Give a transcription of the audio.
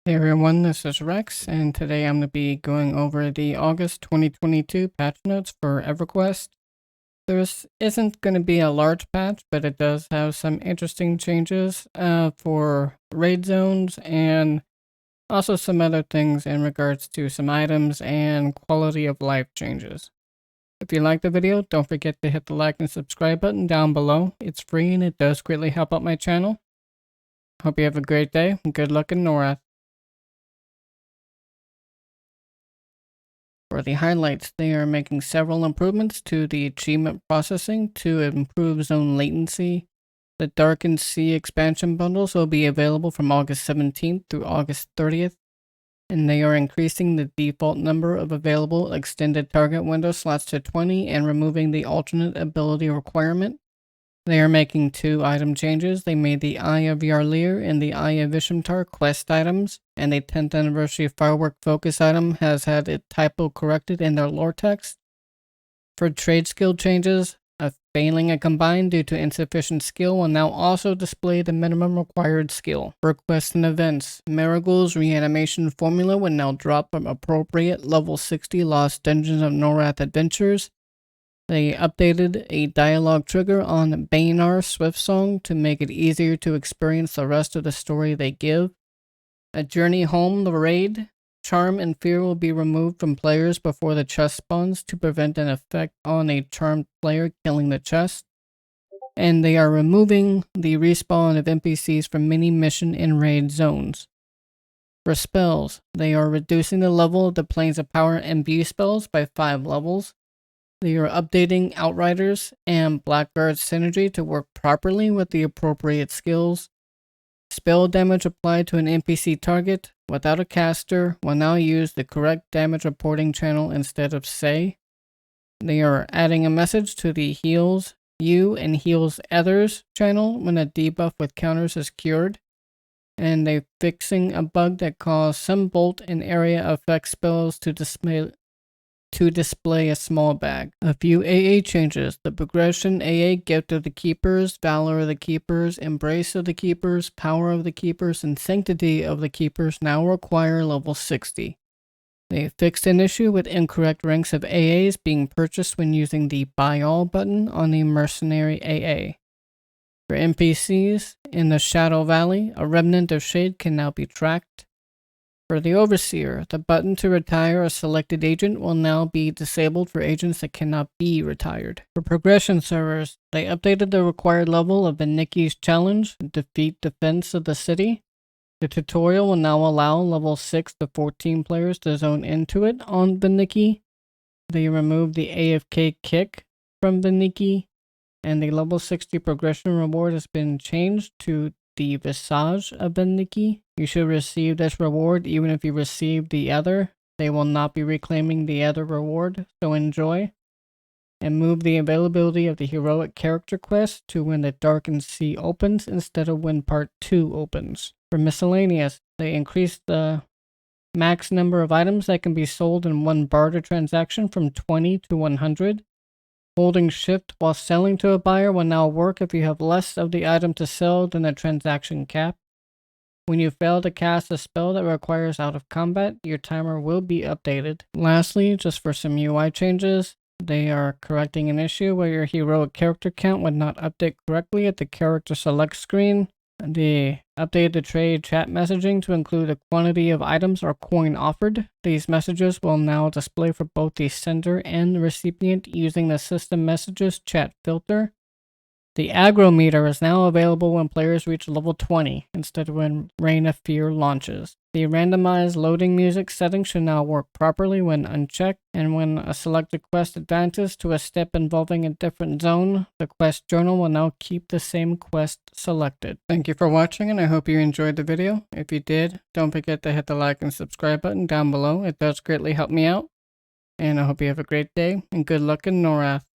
Hey everyone, this is Rex, and today I'm going to be going over the August 2022 patch notes for Everquest. There isn't going to be a large patch, but it does have some interesting changes for raid zones and also some other things in regards to some items and quality of life changes. If you like the video, don't forget to hit the like and subscribe button down below. It's free and it does greatly help out my channel. Hope you have a great day and good luck in Norrath. For the highlights, they are making several improvements to the achievement processing to improve zone latency. The Darkened Sea expansion bundles will be available from August 17th through August 30th, and they are increasing the default number of available extended target window slots to 20 and removing the alternate ability requirement. They are making 2 item changes. They made the Eye of Yarlir and the Eye of Vishimtar quest items, and the 10th Anniversary Firework Focus item has had its typo corrected in their lore text. For trade skill changes, failing a combine due to insufficient skill will now also display the minimum required skill. For quests and events, Miragul's reanimation formula will now drop from appropriate level 60 Lost Dungeons of Norrath adventures. They updated a dialogue trigger on Baynar's Swift Song to make it easier to experience the rest of the story they give. A journey home, the raid. Charm and fear will be removed from players before the chest spawns to prevent an effect on a charmed player killing the chest. And they are removing the respawn of NPCs from mini mission and raid zones. For spells, they are reducing the level of the Planes of Power and B spells by 5 levels. They are updating Outriders and Blackguard synergy to work properly with the appropriate skills. Spell damage applied to an NPC target without a caster will now use the correct damage reporting channel instead of say. They are adding a message to the heals you and heals others channel when a debuff with counters is cured. And they're fixing a bug that caused some bolt and area effect spells to display a small bag. A few AA changes. The progression AA Gift of the Keepers, Valor of the Keepers, Embrace of the Keepers, Power of the Keepers, and Sanctity of the Keepers now require level 60. They fixed an issue with incorrect ranks of AAs being purchased when using the Buy All button on the Mercenary AA. For NPCs, in the Shadow Valley, a remnant of Shade can now be tracked. For the Overseer, the button to retire a selected agent will now be disabled for agents that cannot be retired. For progression servers, they updated the required level of Vaniki's challenge, Defeat Defense of the City. The tutorial will now allow level 6 to 14 players to zone into it on Vaniki. They removed the AFK kick from Vaniki, and the level 60 progression reward has been changed to the Visage of Vaniki. You should receive this reward even if you receive the other. They will not be reclaiming the other reward, so enjoy. And move the availability of the heroic character quest to when the Darkened Sea opens instead of when part 2 opens. For miscellaneous, they increased the max number of items that can be sold in one barter transaction from 20 to 100. Holding shift while selling to a buyer will now work if you have less of the item to sell than the transaction cap. When you fail to cast a spell that requires out of combat, your timer will be updated. Lastly, just for some UI changes, they are correcting an issue where your heroic character count would not update correctly at the character select screen. They updated the trade chat messaging to include the quantity of items or coin offered. These messages will now display for both the sender and the recipient using the system messages chat filter. The aggro meter is now available when players reach level 20 instead of when Reign of Fear launches. The randomized loading music setting should now work properly when unchecked, and when a selected quest advances to a step involving a different zone, the quest journal will now keep the same quest selected. Thank you for watching, and I hope you enjoyed the video. If you did, don't forget to hit the like and subscribe button down below. It does greatly help me out. And I hope you have a great day, and good luck in Norrath.